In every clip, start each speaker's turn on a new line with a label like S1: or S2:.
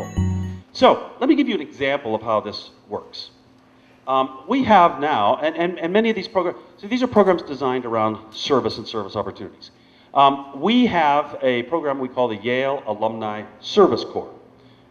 S1: wonderful. So let me give you an example of how this works. We have now, and many of these programs, so these are programs designed around service and service opportunities. We have a program we call the Yale Alumni Service Corps.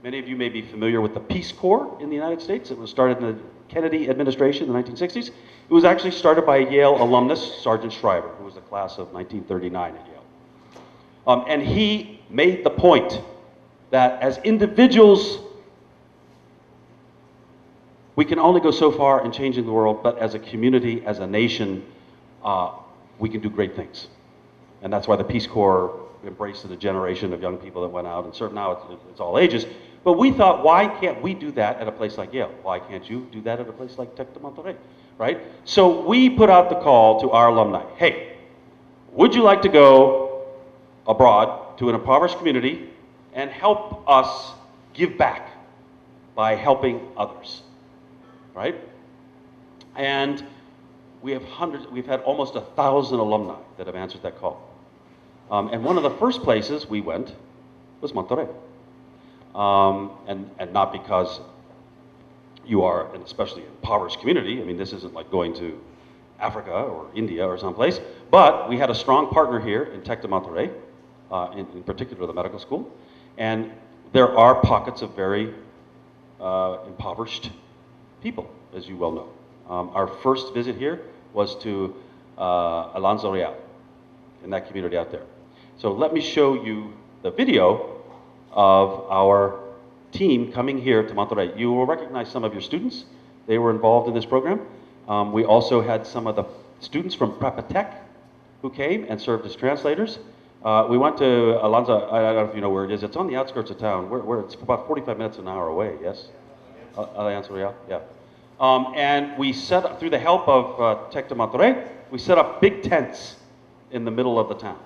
S1: Many of you may be familiar with the Peace Corps in the United States. It was started in the Kennedy administration in the 1960s. It was actually started by a Yale alumnus, Sergeant Shriver, who was the class of 1939 at Yale. And he made the point that as individuals, we can only go so far in changing the world, but as a community, as a nation, we can do great things. And that's why the Peace Corps embraced a generation of young people that went out and served. Now it's all ages. But we thought, why can't we do that at a place like Yale? Why can't you do that at a place like Tec de Monterrey, right? So we put out the call to our alumni. Hey, would you like to go abroad to an impoverished community and help us give back by helping others, right? And we have we've had almost 1,000 alumni that have answered that call. And one of the first places we went was Monterrey. And not because you are an especially impoverished community. I mean, this isn't like going to Africa or India or someplace. But we had a strong partner here in Tec de Monterrey, in particular the medical school. And there are pockets of very impoverished people, as you well know. Our first visit here was to Alonso Real, in that community out there. So let me show you the video of our team coming here to Monterrey. You will recognize some of your students. They were involved in this program. We also had some of the students from Prepatech who came and served as translators. We went to Alonso, I don't know if you know where it is. It's on the outskirts of town. It's about 45 minutes an hour away, yes? Alonso Real, yeah. And we set up, through the help of Tec de Monterrey, we set up big tents in the middle of the town.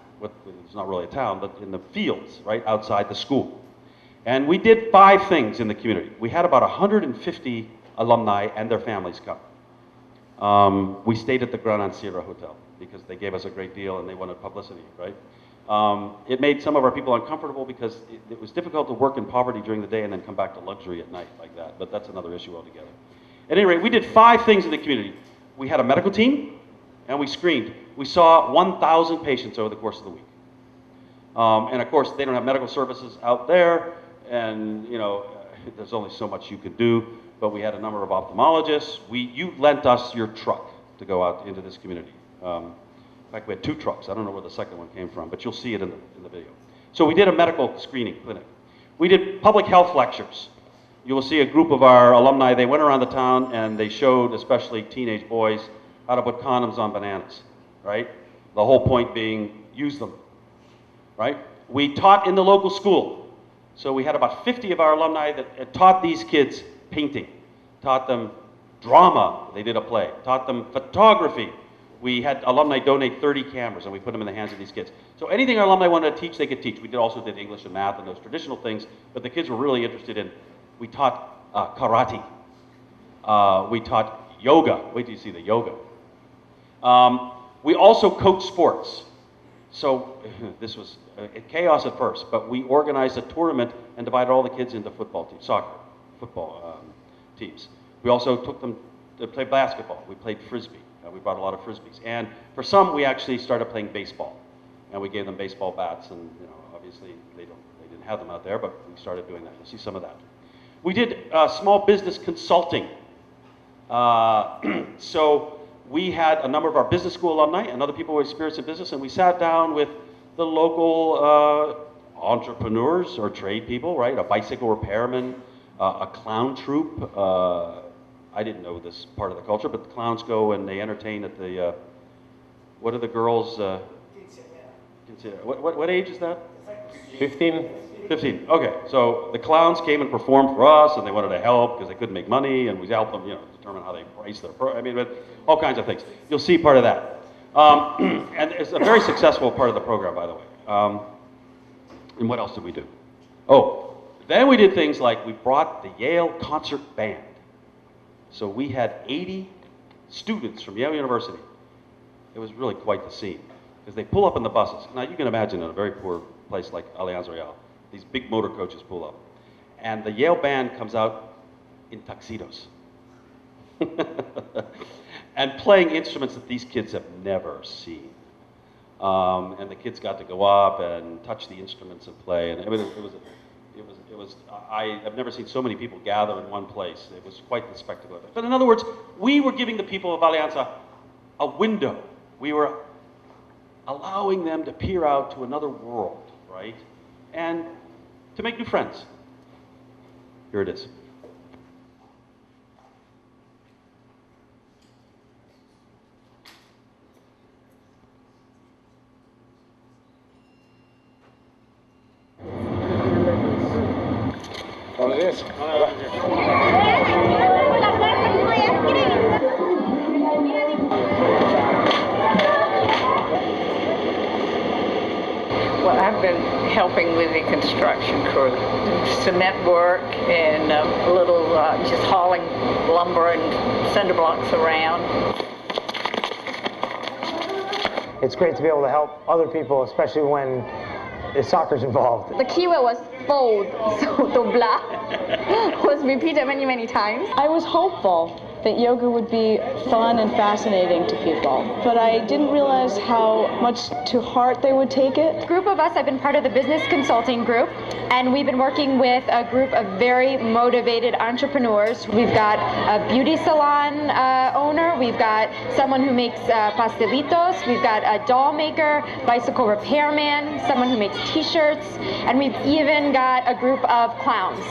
S1: It's not really a town, but in the fields, right outside the school. And we did 5 things in the community. We had about 150 alumni and their families come. We stayed at the Gran Sierra Hotel because they gave us a great deal and they wanted publicity, right? It made some of our people uncomfortable because it was difficult to work in poverty during the day and then come back to luxury at night like that, but that's another issue altogether. At any rate, we did 5 things in the community. We had a medical team, and we screened. We saw 1,000 patients over the course of the week. And of course, they don't have medical services out there, and you know, there's only so much you can do, but we had a number of ophthalmologists. You lent us your truck to go out into this community. In fact, we had 2 trucks. I don't know where the second one came from, but you'll see it in the video. So we did a medical screening clinic. We did public health lectures. You will see a group of our alumni. They went around the town and they showed, especially teenage boys, how to put condoms on bananas, right? The whole point being, use them, right? We taught in the local school. So we had about 50 of our alumni that taught these kids painting, taught them drama, they did a play, taught them photography. We had alumni donate 30 cameras and we put them in the hands of these kids. So anything our alumni wanted to teach, they could teach. We also did English and math and those traditional things, but the kids were really interested in. We taught karate. We taught yoga. Wait till you see the yoga. We also coached sports. So this was chaos at first, but we organized a tournament and divided all the kids into football teams, football teams. We also took them to play basketball. We played frisbee. We brought a lot of frisbees. And for some, we actually started playing baseball. And we gave them baseball bats, and you know, obviously they didn't have them out there, but we started doing that. You'll see some of that. We did small business consulting. So we had a number of our business school alumni and other people with experience in business, and we sat down with the local entrepreneurs or trade people, right? A bicycle repairman, a clown troupe. I didn't know this part of the culture, but the clowns go and they entertain at the, what are the girls? What age is that?
S2: 15.
S1: 15. Okay, so the clowns came and performed for us, and they wanted to help because they couldn't make money, and we helped them, you know, determine how they price their I mean, but all kinds of things. You'll see part of that. And it's a very successful part of the program, by the way. And what else did we do? Oh, then we did things like we brought the Yale concert band. So we had 80 students from Yale University. It was really quite the scene because they pull up in the buses. Now you can imagine in a very poor place like Allianz Real, these big motor coaches pull up. and the Yale band comes out in tuxedos. And playing instruments that these kids have never seen. And the kids got to go up and touch the instruments and play, and I mean, I have never seen so many people gather in one place. It was quite the spectacle. But in other words, we were giving the people of Alianza a window. We were allowing them to peer out to another world, right? And to make new friends. Here it is.
S2: What is this?
S3: Well, I've been helping with the construction crew, cement work and a little just hauling lumber and cinder blocks around.
S2: It's great to be able to help other people, especially when soccer's involved.
S4: The keyword was fold, so doblar was repeated many, many times.
S5: I was hopeful that yoga would be fun and fascinating to people, but I didn't realize how much to heart they would take it.
S4: A group of us have been part of the business consulting group, and we've been working with a group of very motivated entrepreneurs. We've got a beauty salon owner, we've got someone who makes pastelitos, we've got a doll maker, bicycle repairman, someone who makes t-shirts, and we've even got a group of clowns.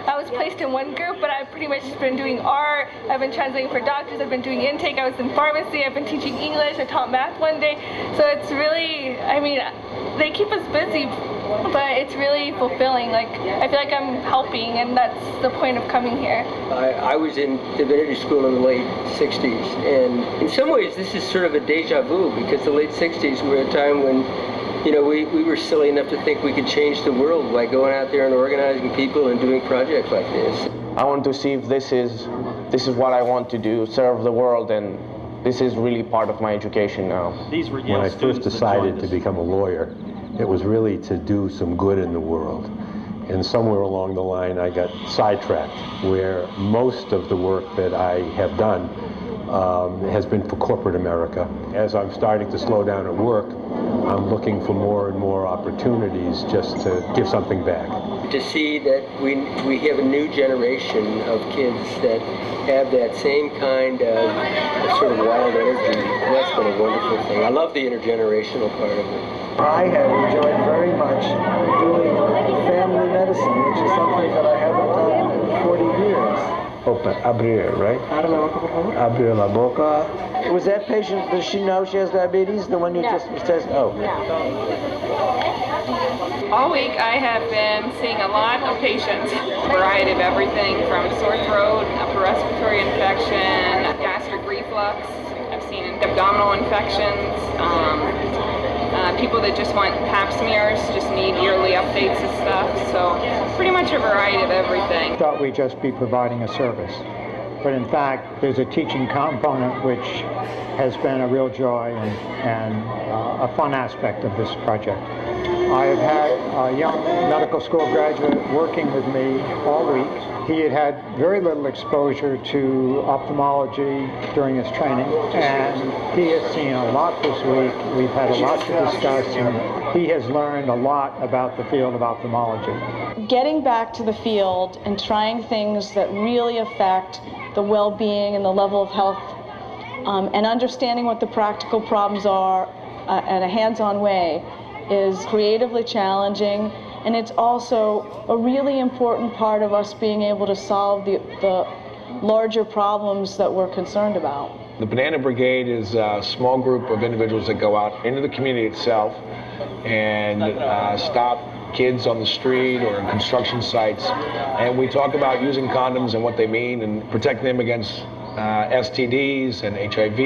S6: I was placed in one group, but I've pretty much been doing art, I've been translating for doctors, I've been doing intake, I was in pharmacy, I've been teaching English, I taught math one day. So it's really, I mean, they keep us busy, but it's really fulfilling. Like, I feel like I'm helping, and that's the point of coming here.
S7: I was in divinity school in the late 60s, and in some ways this is sort of a deja vu, because the late 60s were a time when, you know, we were silly enough to think we could change the world by going out there and organizing people and doing projects like this.
S8: I want to see if this is what I want to do, serve the world, and this is really part of my education now.
S1: These were Yale
S9: when I first decided to become a lawyer, it was really to do some good in the world. And somewhere along the line I got sidetracked, where most of the work that I have done has been for corporate America. As I'm starting to slow down at work, I'm looking for more and more opportunities just to give something back.
S7: To see that we have a new generation of kids that have that same kind of sort of wild energy, that's been a wonderful thing. I love the intergenerational part of it.
S2: I have enjoyed very much doing family medicine, which is something that I haven't done in 40 years.
S8: Open, abrir, right? Abrir la boca.
S2: Was that patient, does she know she has diabetes? The one you just says, oh.
S10: All week I have been seeing a lot of patients, a variety of everything from sore throat, upper respiratory infection, gastric reflux. I've seen abdominal infections, people that just want pap smears, just need yearly updates of stuff. So pretty much a variety of everything.
S11: I thought we'd just be providing a service, but in fact there's a teaching component which has been a real joy and a fun aspect of this project. I have had a young medical school graduate working with me all week. He had had very little exposure to ophthalmology during his training, and he has seen a lot this week. We've had a lot to discuss, and he has learned a lot about the field of ophthalmology.
S5: Getting back to the field and trying things that really affect the well-being and the level of health, and understanding what the practical problems are in a hands-on way is creatively challenging, and it's also a really important part of us being able to solve the larger problems that we're concerned about.
S12: The Banana Brigade is a small group of individuals that go out into the community itself and stop kids on the street or in construction sites, and we talk about using condoms and what they mean and protecting them against STDs and HIV,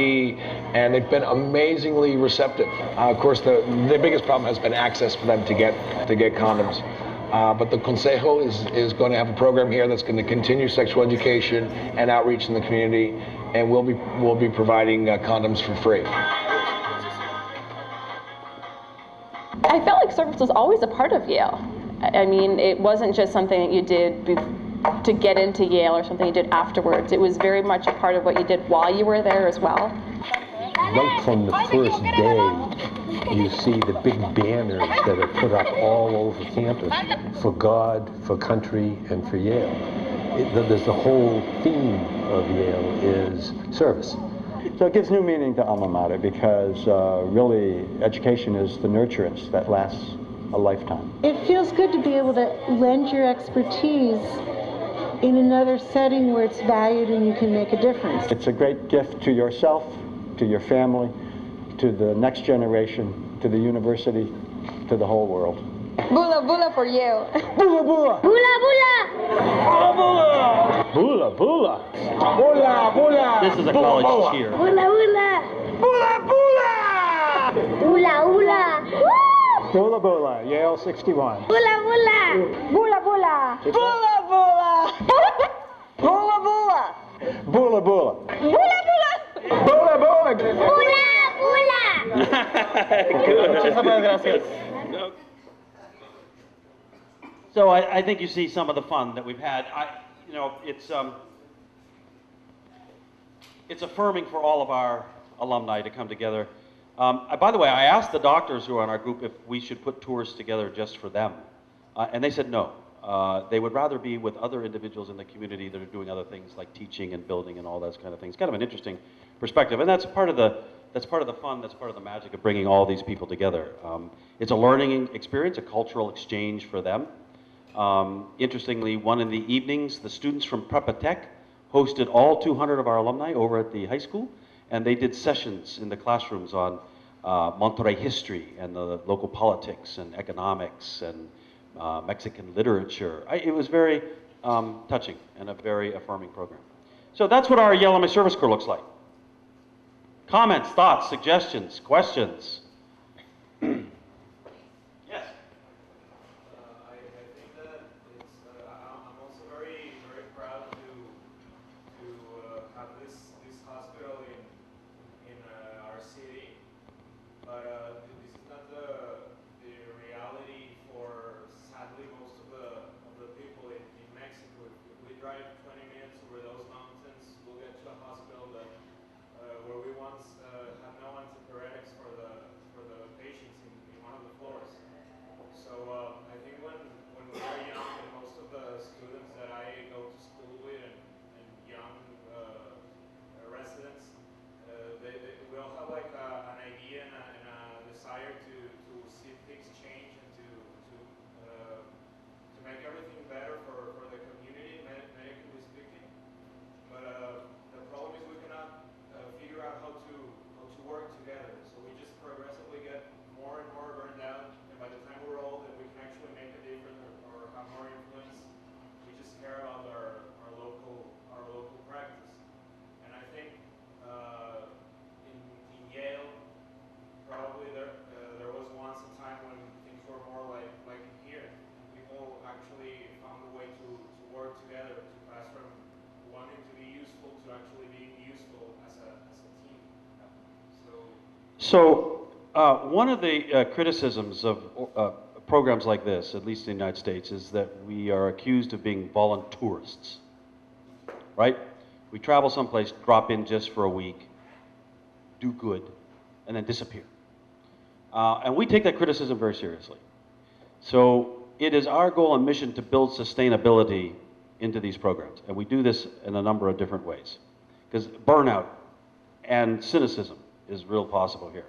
S12: and they've been amazingly receptive. Of course, the biggest problem has been access for them to get condoms. But the Consejo is going to have a program here that's going to continue sexual education and outreach in the community, and we'll be providing condoms for free.
S4: I felt like service was always a part of Yale.
S5: I mean, it wasn't just something that you did to get into Yale or something you did afterwards. It was very much a part of what you did while you were there as well.
S9: Right from the first day, you see the big banners that are put up all over campus for God, for country, and for Yale. There's the whole theme of Yale is service.
S13: So it gives new meaning to alma mater because really education is the nurturance that lasts a lifetime.
S14: It feels good to be able to lend your expertise in another setting where it's valued and you can make a difference.
S13: It's a great gift to yourself, to your family, to the next generation, to the university, to the whole world.
S4: Bula bula for you.
S13: Bula bula!
S4: Bula bula!
S13: Bula bula! Bula bula!
S1: This is a college cheer.
S4: Bula bula!
S13: Bula bula!
S4: Bula bula!
S11: Bula bula, Yale 61.
S4: Bula bula! Bula bula! Bula bula! Bula bula!
S13: Bula bula!
S4: Bula bula!
S13: Bula bula!
S4: Bula bula!
S1: Good. Muchísimas gracias. So I think you see some of the fun that we've had. You know, it's affirming for all of our alumni to come together. By the way, I asked the doctors who are in our group if we should put tours together just for them, and they said no. They would rather be with other individuals in the community that are doing other things like teaching and building and all those kind of things. Kind of an interesting perspective, and that's part of the fun. That's part of the magic of bringing all these people together. It's a learning experience, a cultural exchange for them. Interestingly, one in the evenings, the students from Parte hosted all 200 of our alumni over at the high school, and they did sessions in the classrooms on Monterrey history and the local politics and economics and Mexican literature. It was very touching and a very affirming program. So that's what our Yale Alumni Service Corps looks like. Comments, thoughts, suggestions, questions? So one of the criticisms of programs like this, at least in the United States, is that we are accused of being voluntourists, right? We travel someplace, drop in just for a week, do good, and then disappear. And we take that criticism very seriously. So it is our goal and mission to build sustainability into these programs. And we do this in a number of different ways. Because burnout and cynicism is real possible here.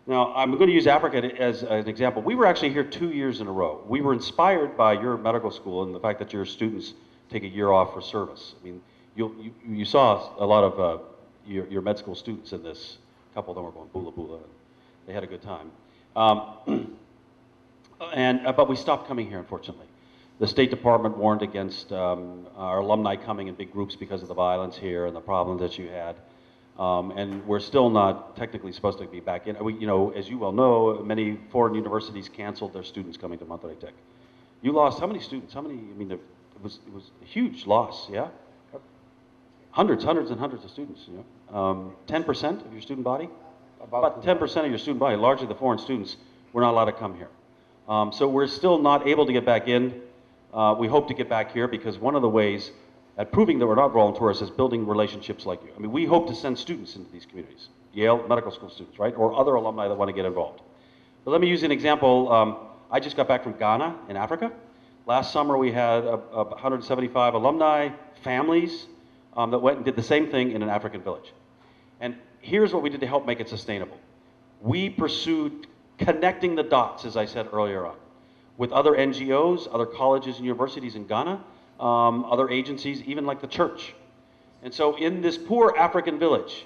S1: Now, I'm going to use Africa as an example. We were actually here 2 years in a row. We were inspired by your medical school and the fact that your students take a year off for service. I mean, you saw a lot of your med school students in this. A couple of them were going bula bula. And they had a good time. But we stopped coming here, unfortunately. The State Department warned against our alumni coming in big groups because of the violence here and the problems that you had. And we're still not technically supposed to be back in. You know, as you well know, many foreign universities canceled their students coming to Monterrey Tech. You lost how many students? How many? I mean, it was a huge loss. Yeah, hundreds and hundreds of students. You know, 10% of your student body. About 10% of your student body, largely the foreign students, were not allowed to come here. So we're still not able to get back in. We hope to get back here because one of the ways at proving that we're not volunteers is building relationships like you. I mean, we hope to send students into these communities, Yale medical school students, right, or other alumni that want to get involved. But let me use an example. I just got back from Ghana in Africa. Last summer we had 175 alumni, families that went and did the same thing in an African village. And here's what we did to help make it sustainable. We pursued connecting the dots, as I said earlier on, with other NGOs, other colleges and universities in Ghana, other agencies, even like the church. And so in this poor African village,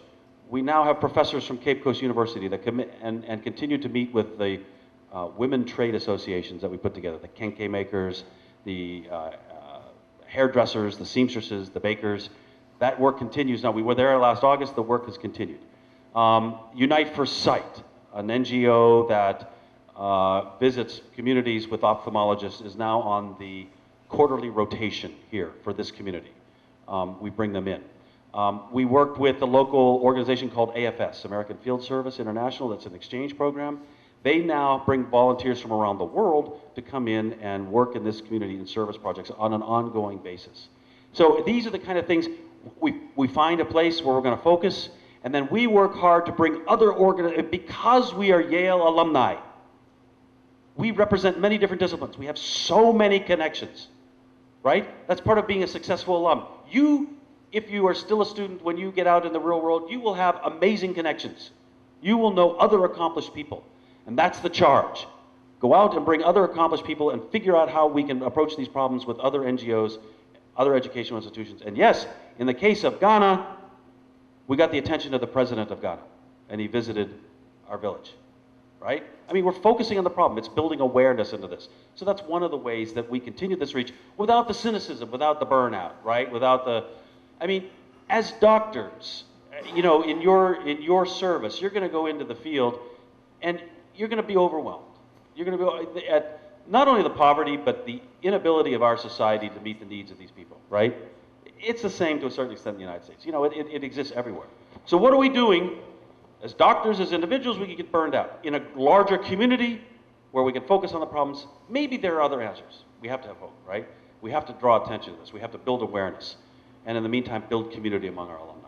S1: we now have professors from Cape Coast University that commit and continue to meet with the women trade associations that we put together, the kenke makers, the hairdressers, the seamstresses, the bakers. That work continues now. We were there last August, the work has continued. Unite for Sight, an NGO that visits communities with ophthalmologists, is now on the quarterly rotation here for this community. We bring them in. We worked with a local organization called AFS, American Field Service International. That's an exchange program. They now bring volunteers from around the world to come in and work in this community in service projects on an ongoing basis. So these are the kind of things we find a place where we're going to focus, and then we work hard to bring other organizations. Because we are Yale alumni, we represent many different disciplines. We have so many connections, right? That's part of being a successful alum. If you are still a student, when you get out in the real world, you will have amazing connections. You will know other accomplished people. And that's the charge. Go out and bring other accomplished people and figure out how we can approach these problems with other NGOs, other educational institutions. And yes, in the case of Ghana, we got the attention of the president of Ghana, and he visited our village, right? I mean, we're focusing on the problem. It's building awareness into this. So that's one of the ways that we continue this reach without the cynicism, without the burnout, right? Without the, I mean, as doctors, you know, in your service, you're going to go into the field and you're going to be overwhelmed. You're going to be at not only the poverty, but the inability of our society to meet the needs of these people, right? It's the same to a certain extent in the United States. You know, it exists everywhere. So what are we doing? As doctors, as individuals, we can get burned out. In a larger community where we can focus on the problems, maybe there are other answers. We have to have hope, right? We have to draw attention to this. We have to build awareness. And in the meantime, build community among our alumni.